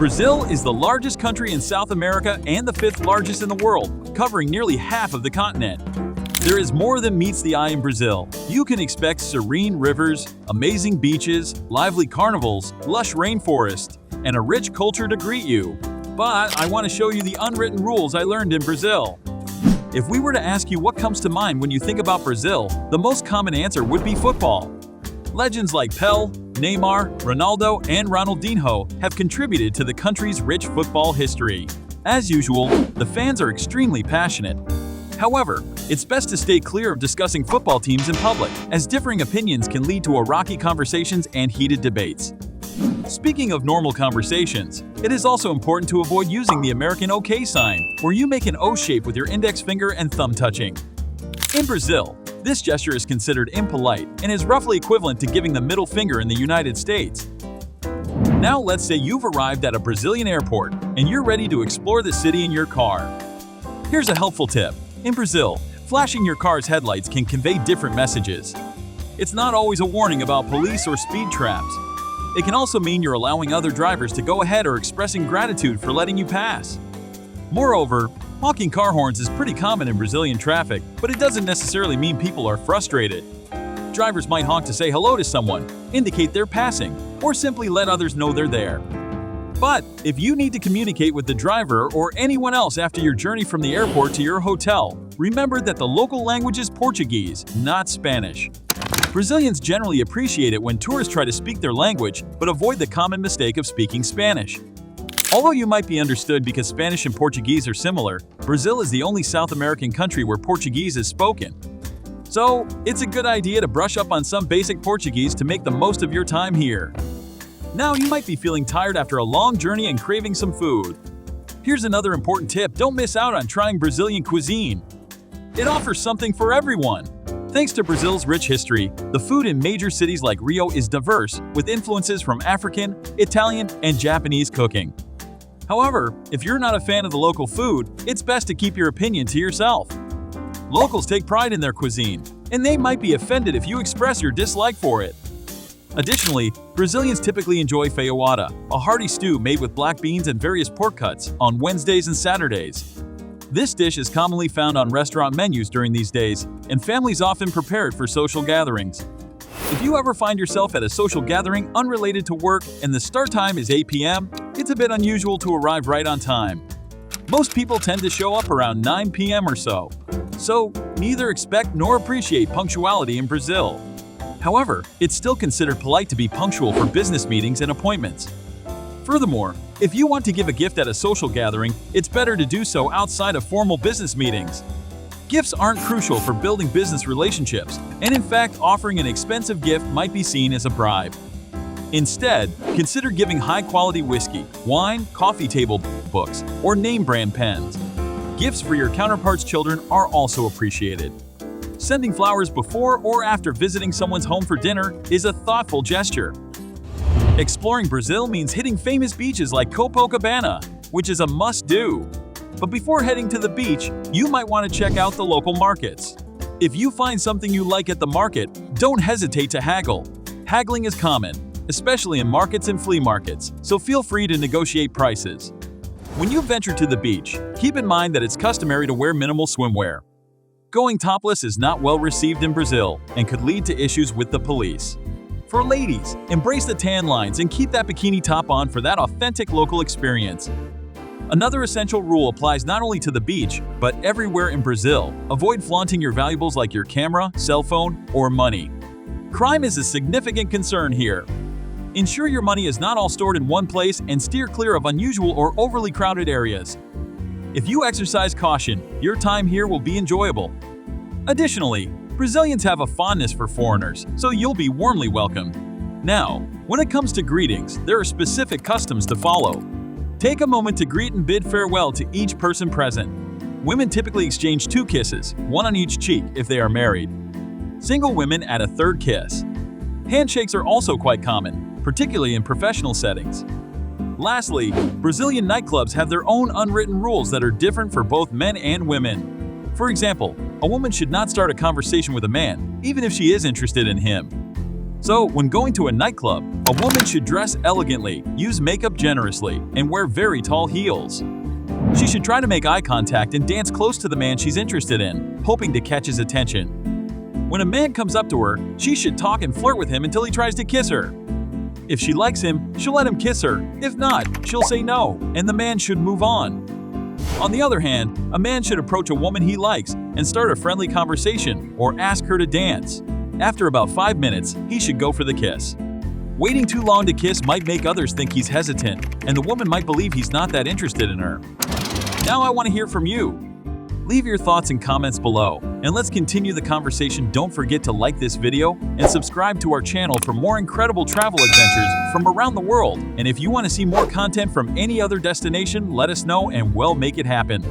Brazil is the largest country in South America and the fifth largest in the world, covering nearly half of the continent. There is more than meets the eye in Brazil. You can expect serene rivers, amazing beaches, lively carnivals, lush rainforests, and a rich culture to greet you. But I want to show you the unwritten rules I learned in Brazil. If we were to ask you what comes to mind when you think about Brazil, the most common answer would be football. Legends like Pelé, Neymar, Ronaldo, and Ronaldinho have contributed to the country's rich football history. As usual, the fans are extremely passionate. However, it's best to stay clear of discussing football teams in public, as differing opinions can lead to rocky conversations and heated debates. Speaking of normal conversations, it is also important to avoid using the American OK sign, where you make an O shape with your index finger and thumb touching. In Brazil, this gesture is considered impolite and is roughly equivalent to giving the middle finger in the United States. Now let's say you've arrived at a Brazilian airport and you're ready to explore the city in your car. Here's a helpful tip. In Brazil, flashing your car's headlights can convey different messages. It's not always a warning about police or speed traps. It can also mean you're allowing other drivers to go ahead or expressing gratitude for letting you pass. Moreover, honking car horns is pretty common in Brazilian traffic, but it doesn't necessarily mean people are frustrated. Drivers might honk to say hello to someone, indicate they're passing, or simply let others know they're there. But if you need to communicate with the driver or anyone else after your journey from the airport to your hotel, remember that the local language is Portuguese, not Spanish. Brazilians generally appreciate it when tourists try to speak their language, but avoid the common mistake of speaking Spanish. Although you might be understood because Spanish and Portuguese are similar, Brazil is the only South American country where Portuguese is spoken. So, it's a good idea to brush up on some basic Portuguese to make the most of your time here. Now you might be feeling tired after a long journey and craving some food. Here's another important tip: don't miss out on trying Brazilian cuisine. It offers something for everyone. Thanks to Brazil's rich history, the food in major cities like Rio is diverse, with influences from African, Italian, and Japanese cooking. However, if you're not a fan of the local food, it's best to keep your opinion to yourself. Locals take pride in their cuisine, and they might be offended if you express your dislike for it. Additionally, Brazilians typically enjoy feijoada, a hearty stew made with black beans and various pork cuts, on Wednesdays and Saturdays. This dish is commonly found on restaurant menus during these days, and families often prepare it for social gatherings. If you ever find yourself at a social gathering unrelated to work and the start time is 8 p.m., it's a bit unusual to arrive right on time. Most people tend to show up around 9 p.m. or so. So, neither expect nor appreciate punctuality in Brazil. However, it's still considered polite to be punctual for business meetings and appointments. Furthermore, if you want to give a gift at a social gathering, it's better to do so outside of formal business meetings. Gifts aren't crucial for building business relationships, and in fact, offering an expensive gift might be seen as a bribe. Instead, consider giving high-quality whiskey, wine, coffee table books, or name-brand pens. Gifts for your counterparts' children are also appreciated. Sending flowers before or after visiting someone's home for dinner is a thoughtful gesture. Exploring Brazil means hitting famous beaches like Copacabana, which is a must-do. But before heading to the beach, you might want to check out the local markets. If you find something you like at the market, don't hesitate to haggle. Haggling is common, especially in markets and flea markets, so feel free to negotiate prices. When you venture to the beach, keep in mind that it's customary to wear minimal swimwear. Going topless is not well received in Brazil and could lead to issues with the police. For ladies, embrace the tan lines and keep that bikini top on for that authentic local experience. Another essential rule applies not only to the beach, but everywhere in Brazil. Avoid flaunting your valuables like your camera, cell phone, or money. Crime is a significant concern here. Ensure your money is not all stored in one place and steer clear of unusual or overly crowded areas. If you exercise caution, your time here will be enjoyable. Additionally, Brazilians have a fondness for foreigners, so you'll be warmly welcomed. Now, when it comes to greetings, there are specific customs to follow. Take a moment to greet and bid farewell to each person present. Women typically exchange 2 kisses, one on each cheek if they are married. Single women add a 3rd kiss. Handshakes are also quite common, particularly in professional settings. Lastly, Brazilian nightclubs have their own unwritten rules that are different for both men and women. For example, a woman should not start a conversation with a man, even if she is interested in him. So, when going to a nightclub, a woman should dress elegantly, use makeup generously, and wear very tall heels. She should try to make eye contact and dance close to the man she's interested in, hoping to catch his attention. When a man comes up to her, she should talk and flirt with him until he tries to kiss her. If she likes him, she'll let him kiss her. If not, she'll say no, and the man should move on. On the other hand, a man should approach a woman he likes and start a friendly conversation or ask her to dance. After about 5 minutes, he should go for the kiss. Waiting too long to kiss might make others think he's hesitant, and the woman might believe he's not that interested in her. Now I want to hear from you. Leave your thoughts and comments below, and let's continue the conversation. Don't forget to like this video and subscribe to our channel for more incredible travel adventures from around the world. And if you want to see more content from any other destination, let us know and we'll make it happen.